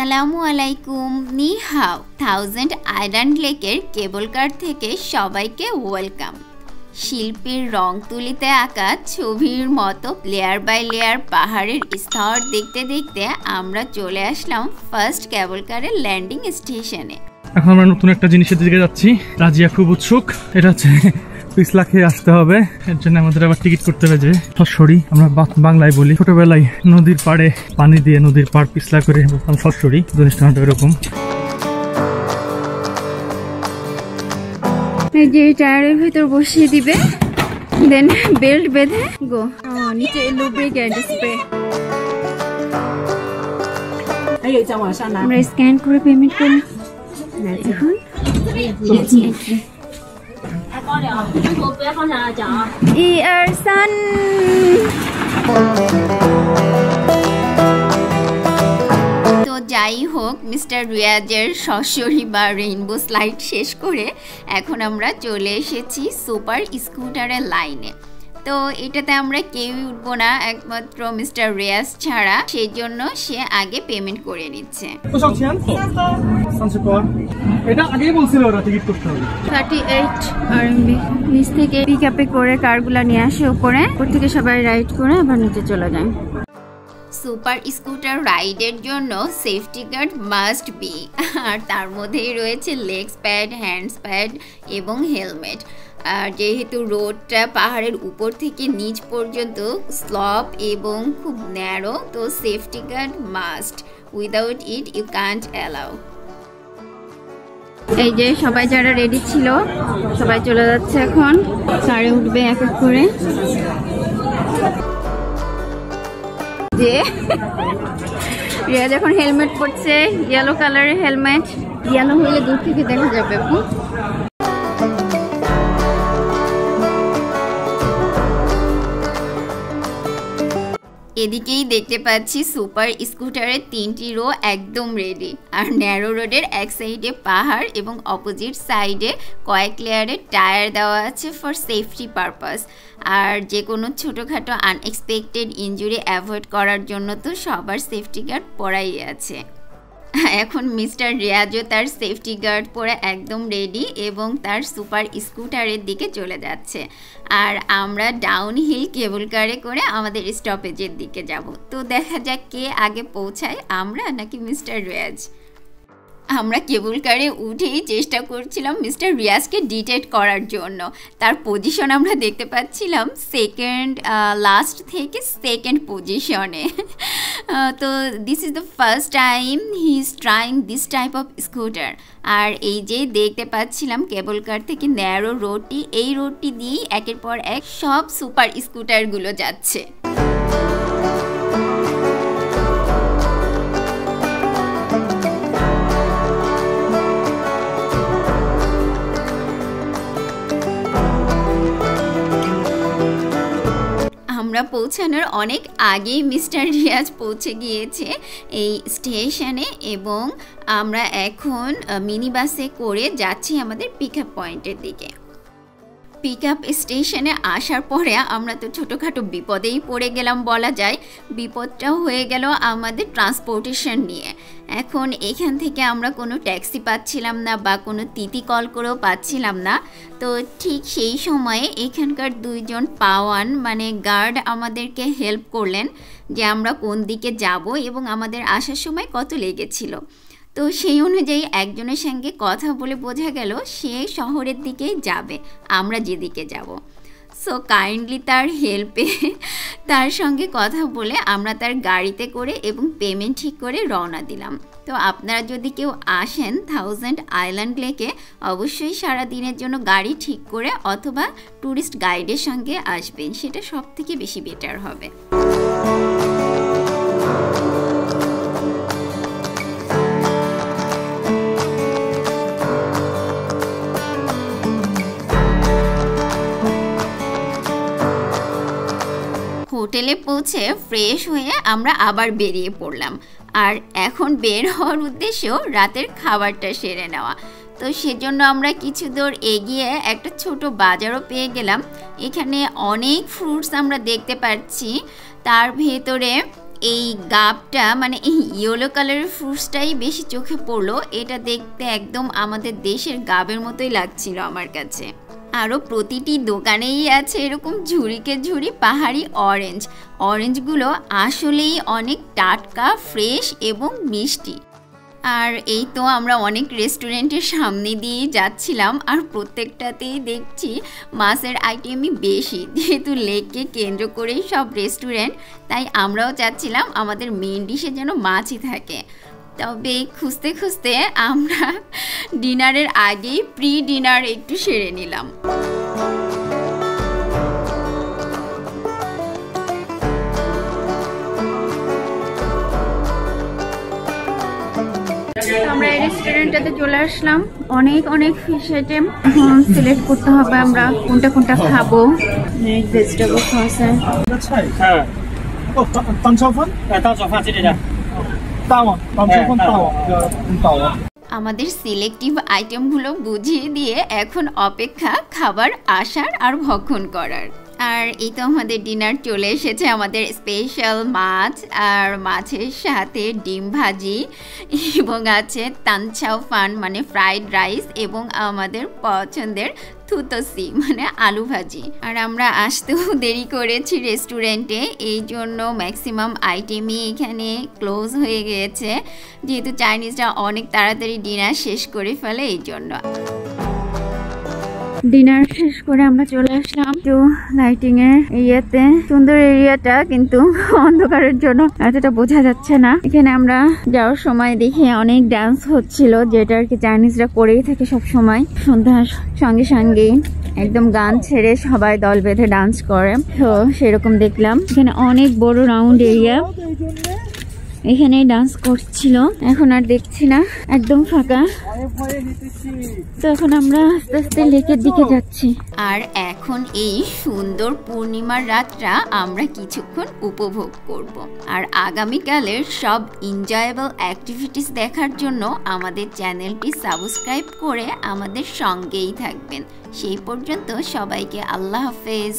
আসসালামু আলাইকুম, নি হাও। থাউজেন্ড আইল্যান্ড লেকের কেবল কার থেকে সবাইকে ওয়েলকাম। শিল্পীর রং তুলিতে আঁকা ছবির মতো লেয়ার বাই লেয়ার পাহাড়ের স্তর দেখতে দেখতে আমরা চলে আসলাম ফার্স্ট কেবল কারের ল্যান্ডিং স্টেশনে। এখন আমরা নতুন একটা জিনিসের দিকে যাচ্ছি। রাজিয়া খুব উৎসুক। এটা হচ্ছে পিছলা খেয়ে আসতে হবে, এর জন্য আমাদের আবার টিকিট করতে হবে। যে সরসরি আমরা বাংলায় বলি, ছোটবেলায় নদীর পাড়ে পানি দিয়ে নদীর পাড় পিছলা করে বলতাম সরসরি, জিনিসটা এরকম। যে টায়ারের ভিতর বসিয়ে দিবে, দেন বেল্ট বেঁধে গো নিচে লুব্রিকেন্ট স্প্রে। আমরা স্ক্যান করে পেমেন্ট করি। এখন তো যাই হোক, মিস্টার রিয়াজের সশরী বা রেইনবো স্লাইড শেষ করে এখন আমরা চলে এসেছি সুপার স্কুটারের লাইনে। তো এটাতে আমরা কেউই উঠবো না, একমাত্র মিস্টার রিয়াজ ছাড়া, সেই জন্য সে আগে পেমেন্ট করে নিচ্ছে। 38 RMB নিচ থেকে পিক আপে করে কারগুলা নিয়ে আসে উপরে, উপর থেকে সবাই রাইড করে আবার নিচে চলে যায়। সুপার স্কুটার রাইডের জন্য সেফটি গার্ড মাস্ট বি, আর তার মধ্যেই রয়েছে লেগস প্যাড, হ্যান্ডস প্যাড এবং হেলমেট। আর যেহেতু রোডটা পাহাড়ের উপর থেকে নিচ পর্যন্ত স্লপ এবং খুব ন্যারো, তো safety guard must, without it you can't allow. এই যে সবাই যারা রেডি ছিল সবাই চলে যাচ্ছে, এখন কারে উঠবে এক এক করে। যে রিয়াজ এখন হেলমেট পরছে, ইয়েলো কালারের হেলমেট, ইয়েলো হলে দূর থেকে দেখা যাবে। এদিকেই দেখতে পাচ্ছি সুপার স্কুটারের 3টি রো একদম রেডি, আর ন্যারো রোডের এক সাইডে পাহাড় এবং অপোজিট সাইডে কয়েক লেয়ারের টায়ার দেওয়া আছে ফর সেফটি পারপাস। আর যে কোনো ছোটোখাটো আনএক্সপেক্টেড ইনজুরি অ্যাভয়েড করার জন্য তো সবার সেফটি গার্ড পরাই আছে। এখন মিস্টার রিয়াজও তার সেফটি গার্ড পরে একদম রেডি এবং তার সুপার স্কুটারের দিকে চলে যাচ্ছে। আর আমরা ডাউন হিল কেবল কারে করে আমাদের স্টপেজের দিকে যাব। তো দেখা যাক কে আগে পৌঁছায়, আমরা নাকি মিস্টার রিয়াজ। আমরা কেবল কারে উঠেই চেষ্টা করছিলাম মিস্টার রিয়াজকে ডিটেক্ট করার জন্য। তার পজিশন আমরা দেখতে পাচ্ছিলাম সেকেন্ড লাস্ট থেকে সেকেন্ড পজিশনে। তো this is the first time he is trying this type of scooter. আর এই যে দেখতে পাচ্ছিলাম কেবল কার থেকে ন্যারো রোডটি, এই রোডটি দিয়েই একের পর এক সব সুপার স্কুটারগুলো যাচ্ছে। আমরা পৌঁছানোর অনেক আগেই মিস্টার রিয়াজ পৌঁছে গিয়েছে এই স্টেশনে, এবং আমরা এখন মিনি বাসে করে যাচ্ছি আমাদের পিক আপ পয়েন্টের দিকে। পিক আপ স্টেশনে আসার পরে আমরা তো ছোটোখাটো বিপদেই পড়ে গেলাম বলা যায়। বিপদটাও হয়ে গেল আমাদের ট্রান্সপোর্টেশন নিয়ে। এখন এখান থেকে আমরা কোনো ট্যাক্সি পাচ্ছিলাম না বা কোনো তিতি কল করেও পাচ্ছিলাম না। তো ঠিক সেই সময়ে এখানকার দুইজন পাওয়ান মানে গার্ড আমাদেরকে হেল্প করলেন যে আমরা কোন দিকে যাব এবং আমাদের আসার সময় কত লেগেছিল। তো সেই অনুযায়ী একজনের সঙ্গে কথা বলে বোঝা গেল সে শহরের দিকেই যাবে, আমরা যেদিকে যাব। সো কাইন্ডলি তার হেল্পে তার সঙ্গে কথা বলে আমরা তার গাড়িতে করে এবং পেমেন্ট ঠিক করে রওনা দিলাম। তো আপনারা যদি কেউ আসেন থাউজেন্ড আইল্যান্ড লেকে, অবশ্যই সারা দিনের জন্য গাড়ি ঠিক করে অথবা ট্যুরিস্ট গাইডের সঙ্গে আসবেন, সেটা সব থেকে বেশি বেটার হবে। হোটেলে পৌঁছে ফ্রেশ হয়ে আমরা আবার বেরিয়ে পড়লাম। আর এখন বের হওয়ার উদ্দেশ্য রাতের খাবারটা সেরে নেওয়া। তো সেজন্য আমরা কিছু দূর এগিয়ে একটা ছোট বাজারও পেয়ে গেলাম। এখানে অনেক ফ্রুটস আমরা দেখতে পাচ্ছি, তার ভেতরে এই গাবটা মানে এই ইয়েলো কালারের ফ্রুটসটাই বেশি চোখে পড়লো। এটা দেখতে একদম আমাদের দেশের গাবের মতোই লাগছিল আমার কাছে। আরও প্রতিটি দোকানেই আছে এরকম ঝুড়িকে ঝুড়ি পাহাড়ি অরেঞ্জগুলো আসলেই অনেক টাটকা, ফ্রেশ এবং মিষ্টি। আর এই তো আমরা অনেক রেস্টুরেন্টের সামনে দিয়ে যাচ্ছিলাম, আর প্রত্যেকটাতেই দেখছি মাছের আইটেমই বেশি। যেহেতু লেককে কেন্দ্র করেই সব রেস্টুরেন্ট, তাই আমরাও চাচ্ছিলাম আমাদের মেইন ডিশে যেন মাছই থাকে। তবে খুঁজতে খুঁজতে আমরা ডিনারের আগেই প্রি ডিনার একটু সেরে নিলাম। আমরা এই রেস্টুরেন্টটাতে চলে আসলাম। অনেক ফিশ আইটেম, এখন সিলেক্ট করতে হবে আমরা কোনটা কোনটা খাবো। ভেজিটেবল আছে, আমাদের সিলেক্টিভ আইটেমগুলো বুঝিয়ে দিয়ে এখন অপেক্ষা খাবার আসার আর ভক্ষণ করার। আর এই তো আমাদের ডিনার চলে এসেছে। আমাদের স্পেশাল মাছ, আর মাছের সাথে ডিম ভাজি, এবং আছে তানচাও ফান মানে ফ্রাইড রাইস, এবং আমাদের পছন্দের থুতসি মানে আলু ভাজি। আর আমরা আসতেও দেরি করেছি রেস্টুরেন্টে, এই জন্য ম্যাক্সিমাম আইটেমই এখানে ক্লোজ হয়ে গিয়েছে, যেহেতু চাইনিজরা অনেক তাড়াতাড়ি ডিনার শেষ করে ফেলে। এই জন্য ডিনার শেষ করে আমরা চলে আসলাম তো লাইটিং এর এরিয়াতে। সুন্দর এরিয়াটা, কিন্তু অন্ধকারের জন্য এতটা বোঝা যাচ্ছে না। এখানে আমরা যাওয়ার সময় দেখি অনেক ডান্স হচ্ছিল, যেটা আর কি চাইনিজরা করেই থাকে সব সময়। সন্ধ্যার সঙ্গে সঙ্গে একদম গান ছেড়ে সবাই দল বেঁধে ডান্স করে, তো সেরকম দেখলাম। এখানে অনেক বড় রাউন্ড এরিয়া, এখানে ডান্স করছিল। এখন আর দেখছি না, একদম ফাঁকা। তো এখন আমরা আস্তে আস্তে লেকের দিকে যাচ্ছি। আর এখন এই সুন্দর পূর্ণিমার রাতটা আমরা কিছুক্ষণ উপভোগ করব। আর আগামীকালের সব এনজয়েবল অ্যাক্টিভিটিস দেখার জন্য আমাদের চ্যানেলটি সাবস্ক্রাইব করে আমাদের সঙ্গেই থাকবেন। সেই পর্যন্ত সবাইকে আল্লাহ হাফেজ।